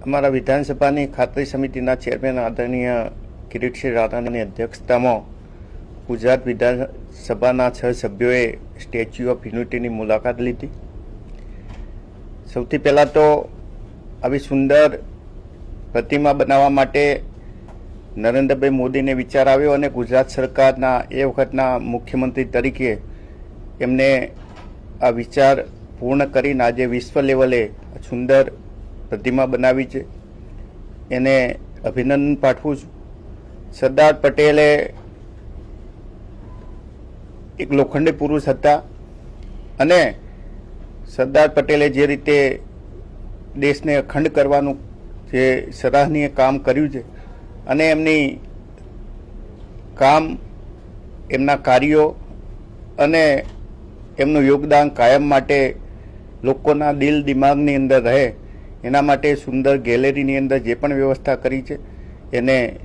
અમારા વિધાનસભાની ખાતરી સમિતિના ચેરમેન આદરણીય કિરીટસિંહ રાણાની અધ્યક્ષતામાં ગુજરાત વિધાનસભાના 6 સભ્યોએ સ્ટેચ્યુ ઓફ યુનિટીની મુલાકાત લીધી। સૌથી પહેલાં તો આવી સુંદર પ્રતિમા બનાવવા માટે નરેન્દ્રભાઈ મોદીને વિચાર આવ્યો અને ગુજરાત સરકારના એ વખતના મુખ્યમંત્રી તરીકે એમને આ વિચાર પૂર્ણ કરીને આજે વિશ્વ લેવલે સુંદર પ્રતિમા બનાવી છે। એને અભિનંદન પાઠવું છું। સરદાર પટેલે એક લોખંડી પુરુષ હતા અને સરદાર પટેલે જે રીતે દેશને અખંડ કરવાનું જે સરાહનીય કામ કર્યું છે અને એમની કામ, એમના કાર્યો અને એમનું યોગદાન કાયમ માટે લોકોના દિલ દિમાગની અંદર રહે એના માટે સુંદર ગેલેરીની અંદર જે પણ વ્યવસ્થા કરી છે એને